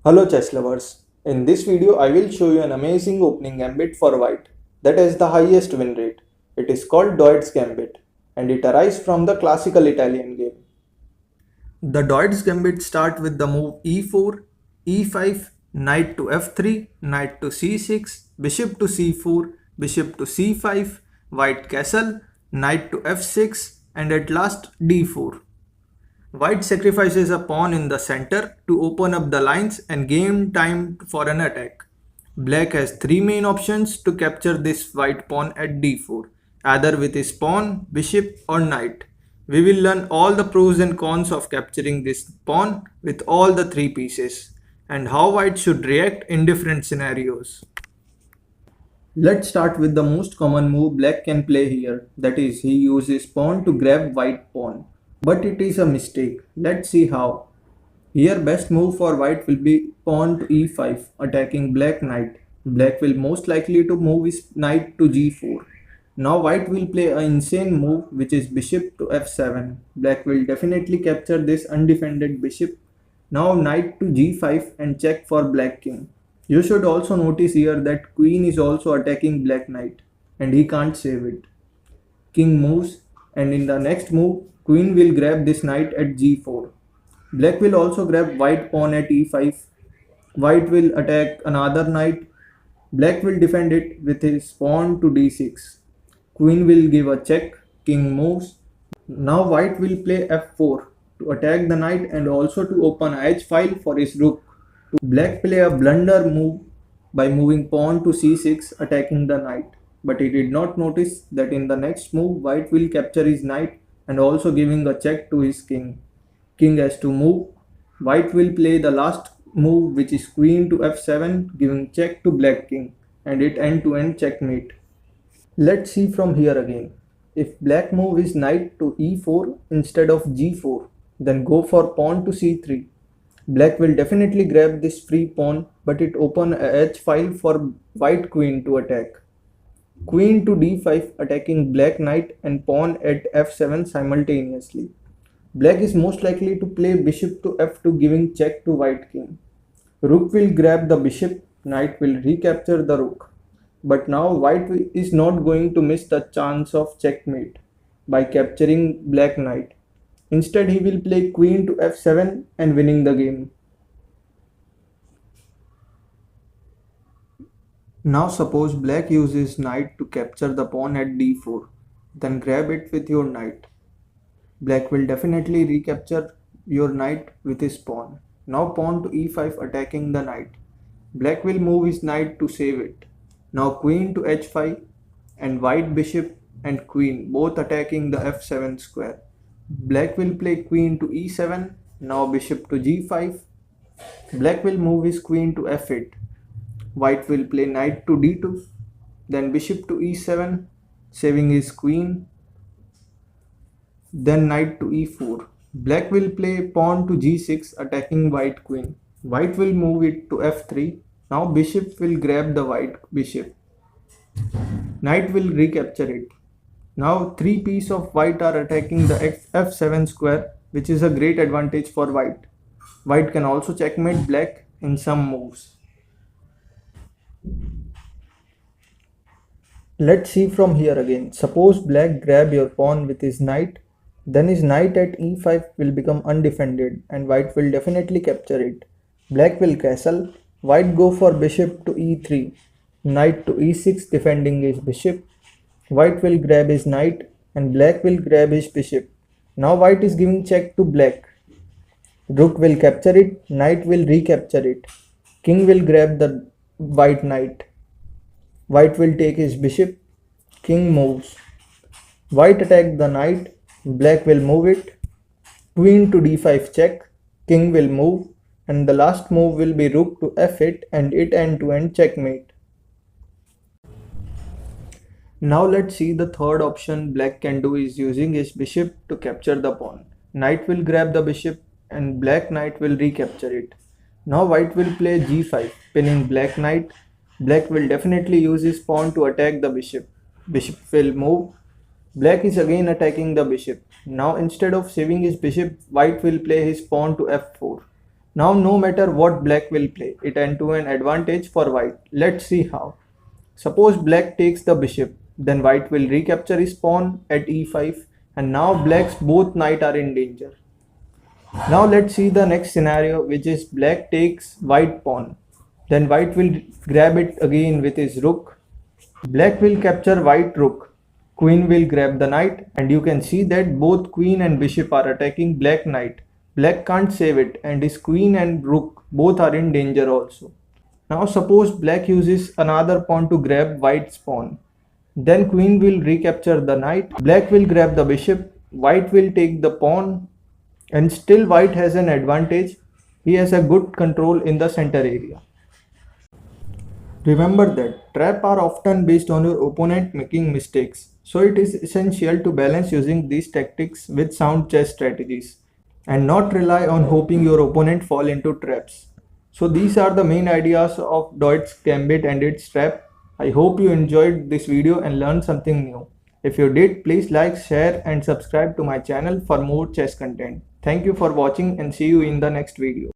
Hello chess lovers. In this video I will show you an amazing opening gambit for white that has the highest win rate. It is called Doid's Gambit and it arises from the classical Italian game. The Doid's Gambit start with the move e4, e5, knight to f3, knight to c6, bishop to c4, bishop to c5, white castle, knight to f6 and at last d4. White sacrifices a pawn in the center to open up the lines and gain time for an attack. Black has three main options to capture this white pawn at d4, either with his pawn, bishop or knight. We will learn all the pros and cons of capturing this pawn with all the three pieces and how white should react in different scenarios. Let's start with the most common move black can play here, that is he uses pawn to grab white pawn. But it is a mistake. Let's see how. Here best move for white will be pawn to e5 attacking black knight. Black will most likely to move his knight to g4. Now white will play an insane move which is bishop to f7. Black will definitely capture this undefended bishop. Now knight to g5 and check for black king. You should also notice here that queen is also attacking black knight and he can't save it. King moves and in the next move queen will grab this knight at g4. Black will also grab white pawn at e5. White will attack another knight. Black will defend it with his pawn to d6. Queen will give a check. King moves. Now white will play f4 to attack the knight and also to open a h file for his rook. Black play a blunder move by moving pawn to c6 attacking the knight. But he did not notice that in the next move white will capture his knight and also giving a check to his king. King has to move. White will play the last move which is queen to f7 giving check to black king and it end-to-end checkmate. Let's see from here again. If black move is knight to e4 instead of g4, then go for pawn to c3. Black will definitely grab this free pawn but it open a h file for white queen to attack. Queen to d5 attacking black knight and pawn at f7 simultaneously. Black is most likely to play bishop to f2 giving check to white king. Rook will grab the bishop, knight will recapture the rook. But now white is not going to miss the chance of checkmate by capturing black knight. Instead he will play queen to f7 and winning the game. Now suppose black uses knight to capture the pawn at d4, then grab it with your knight. Black will definitely recapture your knight with his pawn. Now pawn to e5 attacking the knight. Black will move his knight to save it. Now queen to h5 and white bishop and queen both attacking the f7 square. Black will play queen to e7, now bishop to g5. Black will move his queen to f8. White will play knight to d2, then bishop to e7, saving his queen, then knight to e4. Black will play pawn to g6 attacking white queen. White will move it to f3. Now bishop will grab the white bishop. Knight will recapture it. Now three pieces of white are attacking the f7 square, which is a great advantage for white. White can also checkmate black in some moves. Let's see from here again. Suppose black grab your pawn with his knight, then his knight at e5 will become undefended and white will definitely capture it. Black will castle, white go for bishop to e3, knight to e6 defending his bishop. White will grab his knight and black will grab his bishop. Now white is giving check to black. Rook will capture it, knight will recapture it. King will grab the white knight. White will take his bishop. King moves. White attack the knight. Black will move it. Queen to d5 check. King will move. And the last move will be rook to f8 and it end-to-end checkmate. Now let's see the third option black can do is using his bishop to capture the pawn. Knight will grab the bishop and black knight will recapture it. Now white will play g5, pinning black knight. Black will definitely use his pawn to attack the bishop. Bishop will move. Black is again attacking the bishop. Now instead of saving his bishop, white will play his pawn to f4. Now no matter what black will play, it into an advantage for white. Let's see how. Suppose black takes the bishop, then white will recapture his pawn at e5, and now black's both knight are in danger. Now let's see the next scenario, which is black takes white pawn. Then white will grab it again with his rook. Black will capture white rook. Queen will grab the knight, and you can see that both queen and bishop are attacking black knight. Black can't save it, and his queen and rook both are in danger also. Now suppose black uses another pawn to grab white's pawn. Then queen will recapture the knight. Black will grab the bishop. White will take the pawn, and still white has an advantage. He has a good control in the center area. Remember that traps are often based on your opponent making mistakes, so it is essential to balance using these tactics with sound chess strategies and not rely on hoping your opponent fall into traps. So these are the main ideas of Deutsch Gambit and its trap. I hope you enjoyed this video and learned something new. If you did, please like, share and subscribe to my channel for more chess content. Thank you for watching and see you in the next video.